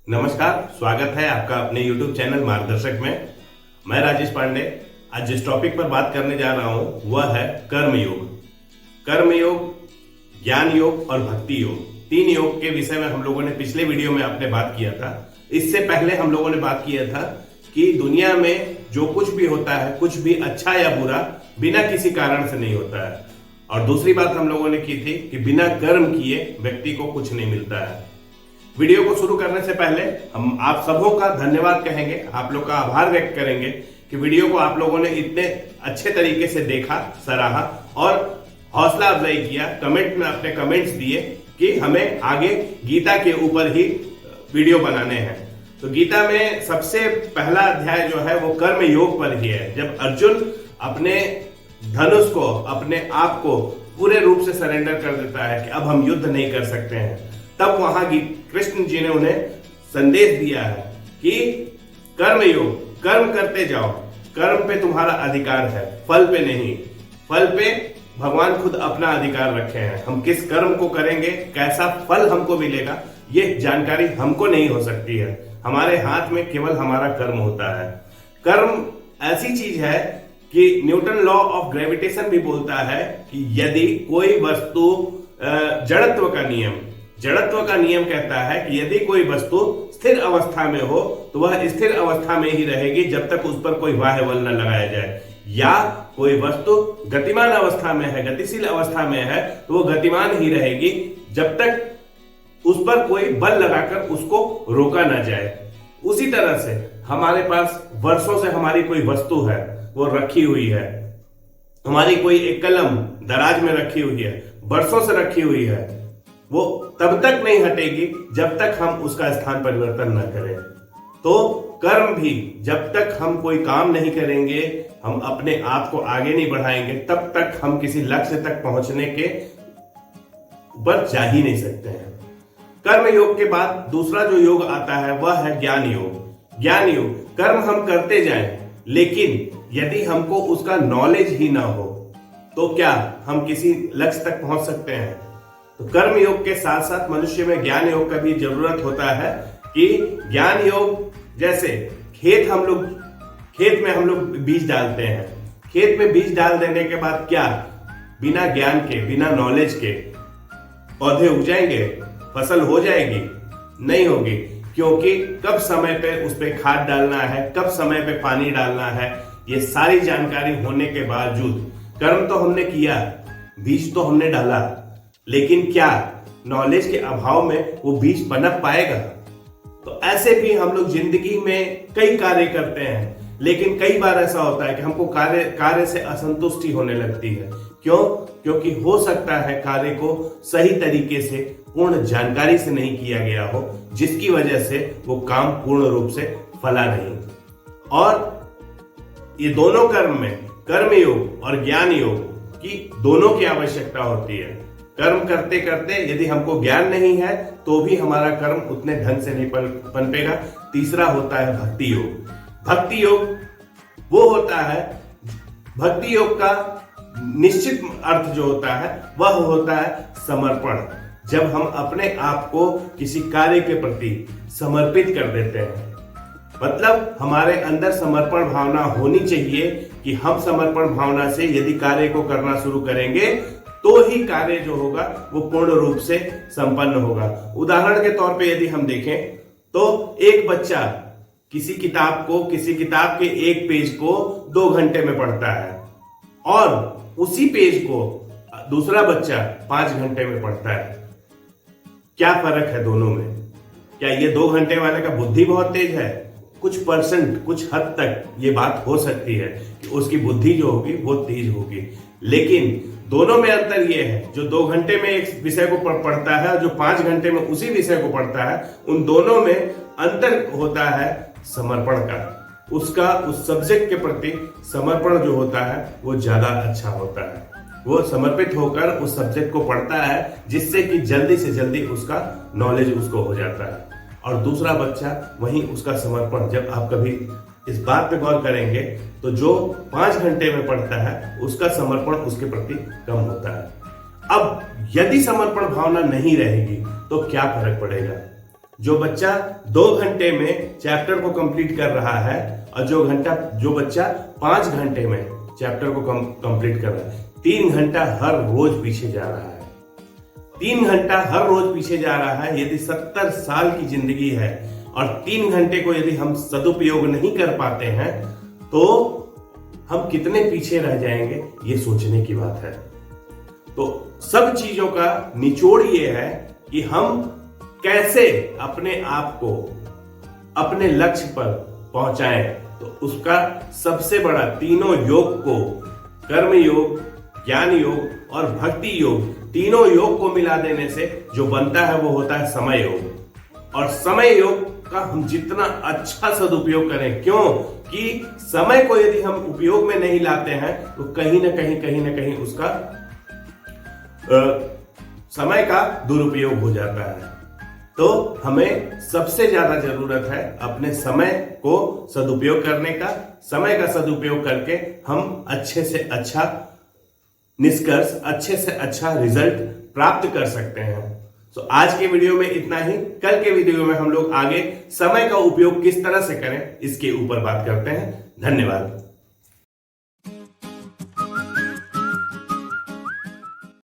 नमस्कार, स्वागत है आपका अपने YouTube चैनल मार्गदर्शक में। मैं राजेश पांडे। आज जिस टॉपिक पर बात करने जा रहा हूं वह है कर्मयोग। कर्मयोग, ज्ञान योग और भक्ति योग, तीन योग के विषय में हम लोगों ने पिछले वीडियो में आपने बात किया था। इससे पहले हम लोगों ने बात किया था कि दुनिया में जो कुछ भी होता है, कुछ भी अच्छा या बुरा, बिना किसी कारण से नहीं होता है। और दूसरी बात हम लोगों ने की थी कि बिना कर्म किए व्यक्ति को कुछ नहीं मिलता है। वीडियो को शुरू करने से पहले हम आप सबों का धन्यवाद कहेंगे, आप लोग का आभार व्यक्त करेंगे कि वीडियो को आप लोगों ने इतने अच्छे तरीके से देखा, सराहा और हौसला अफजाई किया। कमेंट में अपने कमेंट्स दिए कि हमें आगे गीता के ऊपर ही वीडियो बनाने हैं। तो गीता में सबसे पहला अध्याय जो है वो कर्म योग पर ही है। जब अर्जुन अपने धनुष को, अपने आप को पूरे रूप से सरेंडर कर देता है कि अब हम युद्ध नहीं कर सकते हैं, तब वहां कृष्ण जी ने उन्हें संदेश दिया है कि कर्म योग, कर्म करते जाओ, कर्म पे तुम्हारा अधिकार है, फल पे नहीं। फल पे भगवान खुद अपना अधिकार रखे हैं। हम किस कर्म को करेंगे, कैसा फल हमको मिलेगा, ये जानकारी हमको नहीं हो सकती है। हमारे हाथ में केवल हमारा कर्म होता है। कर्म ऐसी चीज है कि न्यूटन लॉ ऑफ ग्रेविटेशन भी बोलता है कि यदि कोई वस्तु, जड़त्व का नियम कहता है कि यदि कोई वस्तु स्थिर अवस्था में हो तो वह स्थिर अवस्था में ही रहेगी जब तक उस पर कोई बाह्य बल न लगाया जाए, या कोई वस्तु गतिमान अवस्था में है, गतिशील अवस्था में है, तो वो गतिमान ही रहेगी जब तक उस पर कोई बल लगाकर उसको रोका ना जाए। उसी तरह से हमारे पास वर्षों से हमारी कोई वस्तु है, वो रखी हुई है। हमारी कोई एक कलम दराज में रखी हुई है, वर्षों से रखी हुई है, वो तब तक नहीं हटेगी जब तक हम उसका स्थान परिवर्तन न करें। तो कर्म भी, जब तक हम कोई काम नहीं करेंगे, हम अपने आप को आगे नहीं बढ़ाएंगे, तब तक हम किसी लक्ष्य तक पहुंचने के ऊपर जा ही नहीं सकते हैं। कर्म योग के बाद दूसरा जो योग आता है वह है ज्ञान योग। ज्ञान योग, कर्म हम करते जाएं, लेकिन यदि हमको उसका नॉलेज ही ना हो तो क्या हम किसी लक्ष्य तक पहुंच सकते हैं? तो कर्म योग के साथ साथ मनुष्य में ज्ञान योग का भी जरूरत होता है कि ज्ञान योग, जैसे खेत में हम लोग बीज डालते हैं। खेत में बीज डाल देने के बाद क्या बिना ज्ञान के, बिना नॉलेज के पौधे उग जाएंगे, फसल हो जाएगी? नहीं होगी, क्योंकि कब समय पे उस पे खाद डालना है, कब समय पे पानी डालना है, ये सारी जानकारी होने के बावजूद कर्म तो हमने किया, बीज तो हमने डाला, लेकिन क्या नॉलेज के अभाव में वो बीज पनप पाएगा? तो ऐसे भी हम लोग जिंदगी में कई कार्य करते हैं, लेकिन कई बार ऐसा होता है कि हमको कार्य से असंतुष्टि होने लगती है। क्यों? क्योंकि हो सकता है कार्य को सही तरीके से, पूर्ण जानकारी से नहीं किया गया हो, जिसकी वजह से वो काम पूर्ण रूप से फला नहीं। और ये दोनों कर्म में, कर्म योग और ज्ञान योग की दोनों की आवश्यकता होती है। कर्म करते करते यदि हमको ज्ञान नहीं है तो भी हमारा कर्म उतने ढंग से नहीं पनपेगा। तीसरा होता है भक्ति योग। भक्ति योग वो होता है, भक्ति योग का निश्चित अर्थ जो होता है वह होता है समर्पण। जब हम अपने आप को किसी कार्य के प्रति समर्पित कर देते हैं, मतलब हमारे अंदर समर्पण भावना होनी चाहिए कि हम समर्पण भावना से यदि कार्य को करना शुरू करेंगे तो ही कार्य जो होगा वो पूर्ण रूप से संपन्न होगा। उदाहरण के तौर पे यदि हम देखें तो एक बच्चा किसी किताब के एक पेज को 2 घंटे में पढ़ता है और उसी पेज को दूसरा बच्चा 5 घंटे में पढ़ता है। क्या फर्क है दोनों में? क्या ये 2 घंटे वाले का बुद्धि बहुत तेज है? कुछ परसेंट, कुछ हद तक ये बात हो सकती है कि उसकी बुद्धि जो होगी वो तेज होगी, लेकिन दोनों में अंतर यह है, जो 2 घंटे में एक विषय को पढ़ता है और जो 5 घंटे में उसी विषय को पढ़ता है, उन दोनों में अंतर होता है समर्पण का। उसका उस सब्जेक्ट के प्रति समर्पण जो होता है वो ज्यादा अच्छा होता है। वो समर्पित होकर उस सब्जेक्ट को पढ़ता है, जिससे कि जल्दी से जल्दी उसका नॉलेज उसको हो जाता है। और दूसरा बच्चा वहीं उसका समर्पण, जब आप कभी इस बात पे गौर करेंगे तो जो 5 घंटे में पढ़ता है उसका समर्पण उसके प्रति कम होता है। अब यदि समर्पण भावना नहीं रहेगी तो क्या फर्क पड़ेगा? जो बच्चा 2 घंटे में चैप्टर को कंप्लीट कर रहा है और जो बच्चा 5 घंटे में चैप्टर को कंप्लीट कर रहा है, 3 घंटा हर रोज पीछे जा रहा है। 3 घंटा हर रोज पीछे जा रहा है। यदि 70 साल की जिंदगी है और 3 घंटे को यदि हम सदुपयोग नहीं कर पाते हैं तो हम कितने पीछे रह जाएंगे, ये सोचने की बात है। तो सब चीजों का निचोड़ ये है कि हम कैसे अपने आप को अपने लक्ष्य पर पहुंचाएं। तो उसका सबसे बड़ा तीनों योग को, कर्म योग, ज्ञान योग और भक्ति योग, तीनों योग को मिला देने से जो बनता है वो होता है समय योग। और समय योग का हम जितना अच्छा सदुपयोग करें, क्यों कि समय को यदि हम उपयोग में नहीं लाते हैं तो कहीं ना कहीं उसका समय का दुरुपयोग हो जाता है। तो हमें सबसे ज्यादा जरूरत है अपने समय को सदुपयोग करने का। समय का सदुपयोग करके हम अच्छे से अच्छा निष्कर्ष, अच्छे से अच्छा रिजल्ट प्राप्त कर सकते हैं। तो आज के वीडियो में इतना ही। कल के वीडियो में हम लोग आगे समय का उपयोग किस तरह से करें इसके ऊपर बात करते हैं। धन्यवाद।